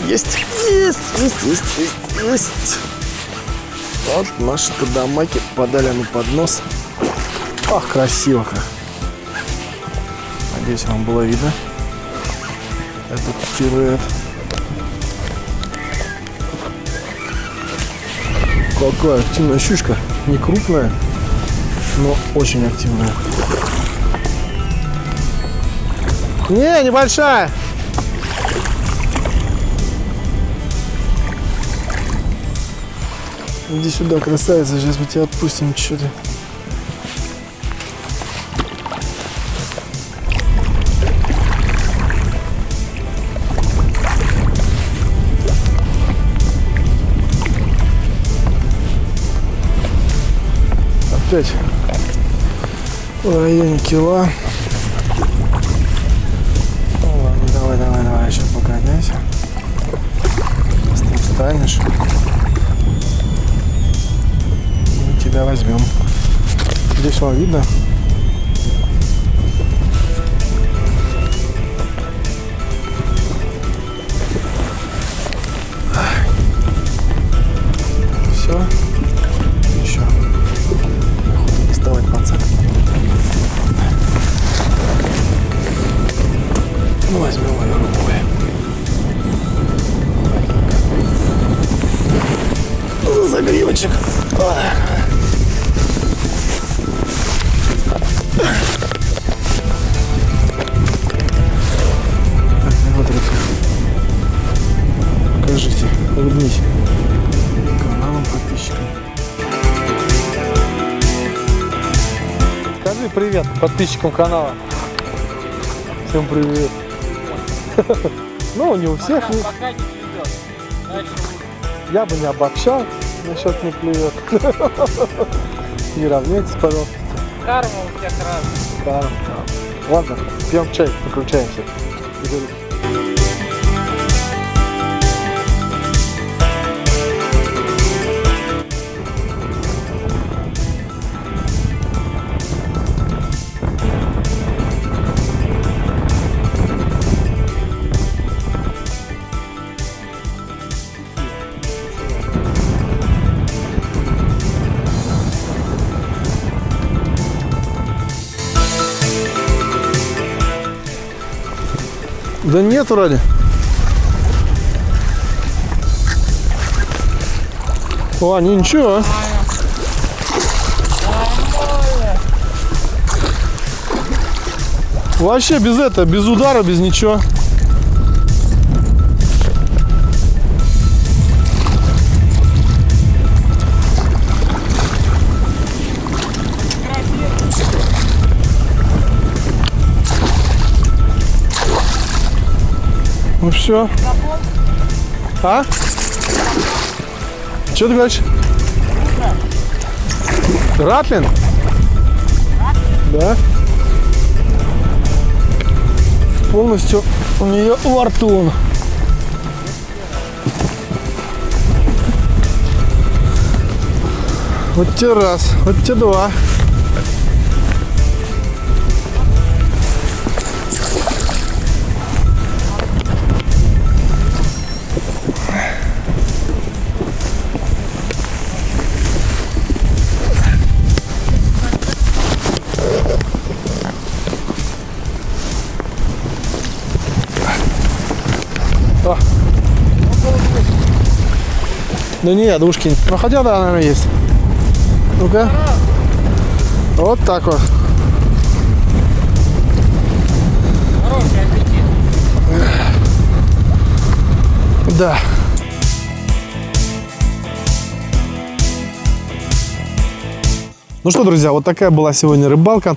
Есть. Вот наши кадамаки подали на поднос. Ах, красиво как. Надеюсь, вам было видно этот пюре. Какая активная щучка. Не крупная, но очень активная. Не, небольшая. Иди сюда, красавица, сейчас мы тебя отпустим что-то. Опять в районе кила. Ну ладно, давай, сейчас погоняйся. Если ты встанешь, мы тебя возьмем. Здесь вам видно? Все. Еще. Не вставать, пацан. Ну, возьмем ее рукой. За загривочек. Вот, ребята. Покажите, улыбнись каналам, подписчикам. Скажи привет подписчикам канала. Всем привет. Ну, не у всех. Пока не клюет. Дальше Я бы не обобщал насчет не клюет. Не равняйтесь, пожалуйста. карма у всех разная. Да. Ладно, пьем чай, выключаемся. Да нет, вроде. О, ничего. Вообще без этого, без удара, без ничего. Ну все. А? Что ты говоришь? Ратлин? Да. Полностью у нее во рту он. Вот тебе раз, вот тебе два. Да нет, душки. Ну хотя да, наверное, есть. Ну-ка. Вот так вот. Хороший аппетит. Да. Ну что, друзья, вот такая была сегодня рыбалка.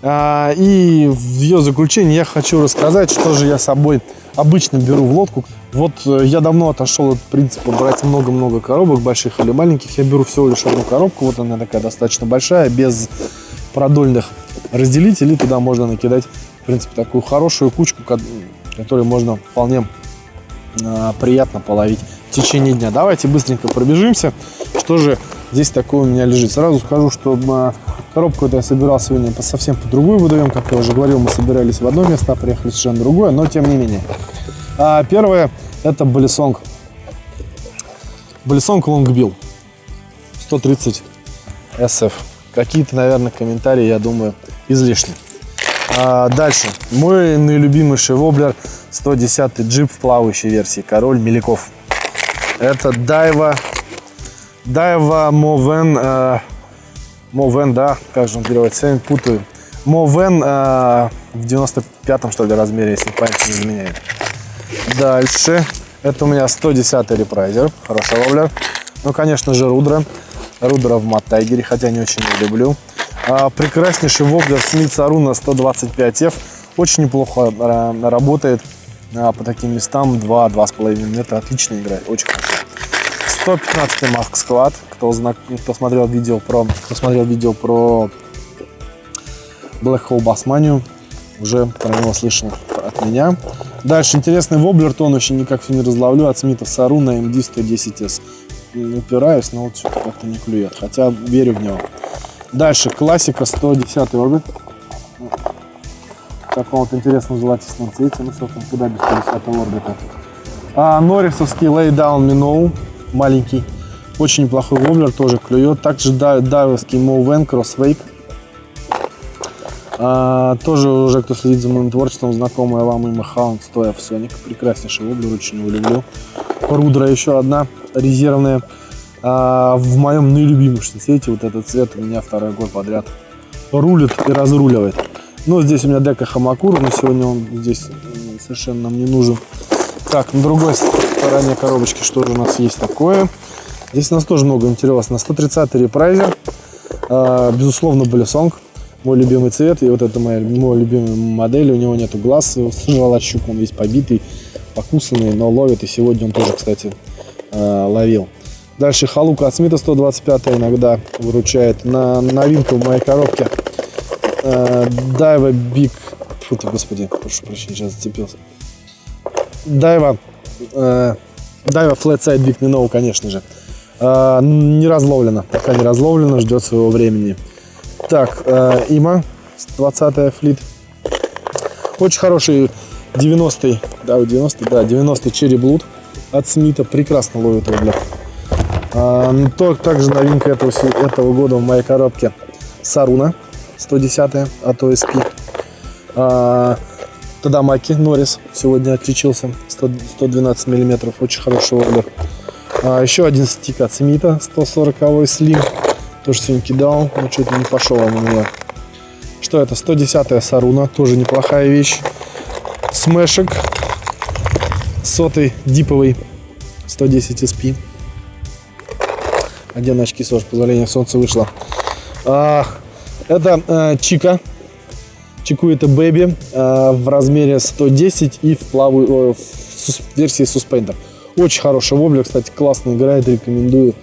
И в ее заключение я хочу рассказать, что же я с собой обычно беру в лодку. Вот я давно отошел от принципа брать много-много коробок, больших или маленьких. Я беру всего лишь одну коробку, вот она такая достаточно большая, без продольных разделителей. Туда можно накидать, в принципе, такую хорошую кучку, которую можно вполне приятно половить в течение дня. Давайте быстренько пробежимся, что же здесь такое у меня лежит. Сразу скажу, что коробку эту я собирал сегодня совсем по другую водоем. Как я уже говорил, мы собирались в одно место, а приехали совершенно другое, но тем не менее. Первое, Это Balisong Longbill 130 SF. Какие-то, наверное, комментарии, я думаю, излишни. Дальше. Мой наилюбимейший воблер 110 джип в плавающей версии. Король Меляков. Это Daiwa Moven, да, как же он переводится, я путаю. Moven в 95-м, что ли, размере, если память не изменяет. Дальше. Это у меня 110-й репрайзер. Хороший воблер. Ну, конечно же, Рудра в Маттайгере, хотя не очень его люблю. Прекраснейший воблер Smith Aruna 125F. Очень неплохо работает по таким местам. 2-2,5 метра. Отлично играет. Очень хорошо. 115-й Mask Squad. Кто смотрел видео про Black Hole Bassmania, уже про него слышал от меня. Дальше интересный воблер, то он еще никак все не разловлю. От Smith Aruna MD 110S. Упираюсь, но вот что-то как-то не клюет. Хотя верю в него. Дальше классика 110 орбит. В таком вот интересном золотистом цвете. Ну, собственно, куда без 110 орбита. Норрисовский Lay Down Minnow. Маленький. Очень неплохой воблер, тоже клюет. Также дайвовский Moven Crosswake. Тоже уже, кто следит за моим творчеством, знакомая вам имя Hound 100F Sonic. Прекраснейший воблер, очень его люблю. Рудра еще одна резервная. В моем наилюбимейшем цвете. Вот этот цвет у меня второй год подряд рулит и разруливает. Но здесь у меня дека Хамакура, но сегодня он здесь совершенно нам не нужен. Так, на другой стороне коробочки что же у нас есть такое? Здесь у нас тоже много интересного. 130-й репрайзер. Безусловно, Balisong. Мой любимый цвет. И вот это мой любимый модель. У него нету глаз. Его сорвала щука. Он весь побитый, покусанный, но ловит. И сегодня он тоже, кстати, ловил. Дальше Халука от Смита 125 иногда выручает. Новинка в моей коробке. Daiwa Big... Фу ты, господи, прошу прощения, сейчас зацепился. Daiwa Flatside Big Minnow, конечно же. Не разловлено. Пока не разловлено, ждет своего времени. Так, Има 20-я флит. Очень хороший 90-й, 90-й Cherry Blood от Смита. Прекрасно ловит воблер. Также новинка этого года в моей коробке Саруна 110 от OSP. Тадамаки Норрис сегодня отличился. 112 мм. Очень хороший воблер. Еще один стик от Смита 140 слим. Тоже сегодня кидал, но что-то не пошел он у меня. Что это? 110 Саруна. Тоже неплохая вещь. Смешек. 100-й диповый 110 SP. А где на очки, с позволения, солнце вышло. Это Чика. Чикуэта Baby в размере 110 и в версии Suspender. Очень хороший воблер, кстати, классно играет, рекомендую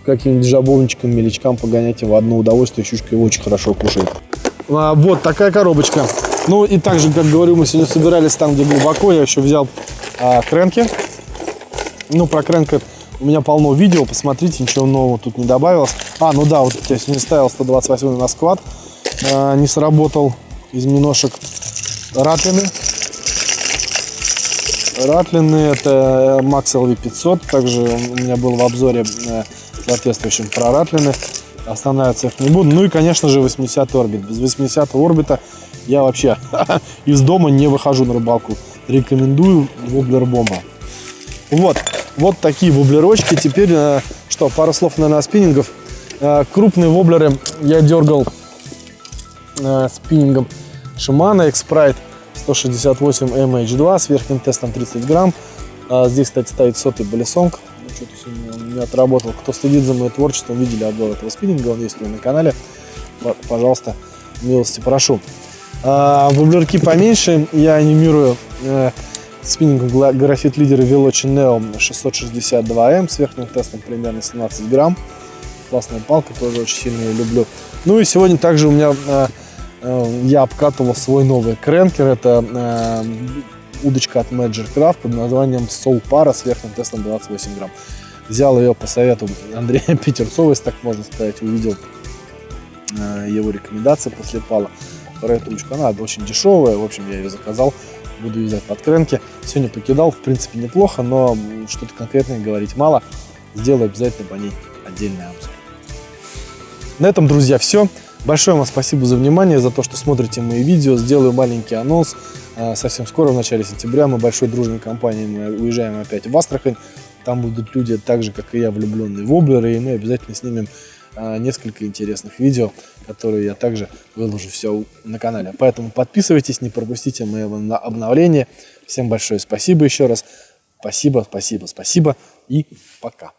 каким-нибудь жабовничкам, мелячкам погонять его в одно удовольствие, щучка его очень хорошо кушает. Вот такая коробочка. Ну и также, как говорю, мы сегодня собирались там, где глубоко, я еще взял кренки. Ну, про кренка у меня полно видео, посмотрите, ничего нового тут не добавилось. Ну да, вот я сегодня ставил 128 на сквад, не сработал из миношек ратлины. Ратлины это Max LV500, также у меня был в обзоре соответствующем про ратлины. Останавливаться их не буду. Ну и, конечно же, 80-й орбит. Без 80-го орбита я вообще из дома не выхожу на рыбалку. Рекомендую, воблер бомба. Вот такие воблерочки. Теперь, что, пару слов, наверное, о спиннингов. Крупные воблеры я дергал спиннингом Shimano X-Prite 168 MH2 с верхним тестом 30 грамм. Здесь, кстати, стоит 100-й Balisong. Что-то сегодня он не отработал. Кто следит за моим творчеством, видели обзор этого спиннинга, он есть у меня на канале. Пожалуйста, милости прошу. Воблерки поменьше я анимирую спиннингом Graphite Leader Veloci Neo 662M с верхним тестом примерно 17 грамм. Классная палка, тоже очень сильно ее люблю. Ну и сегодня также у меня я обкатывал свой новый кренкер. Это удочка от Magic Craft под названием Soul Para с верхним тестом 28 грамм. Взял ее по совету Андрея Петерцова, если так можно сказать. Увидел его рекомендации после пала. Про эту удочку. Она очень дешевая. В общем, я ее заказал. буду вязать подкренки. Сегодня покидал, в принципе, неплохо, но что-то конкретное говорить мало. Сделаю обязательно по ней отдельный обзор. На этом, друзья, все. Большое вам спасибо за внимание, за то, что смотрите мои видео. Сделаю маленький анонс. Совсем скоро, в начале сентября, мы большой дружной компанией уезжаем опять в Астрахань. Там будут люди, так же, как и я, влюбленные в воблеры, и мы обязательно снимем несколько интересных видео, которые я также выложу все на канале. Поэтому подписывайтесь, не пропустите мои обновления. Всем большое спасибо еще раз. Спасибо и пока.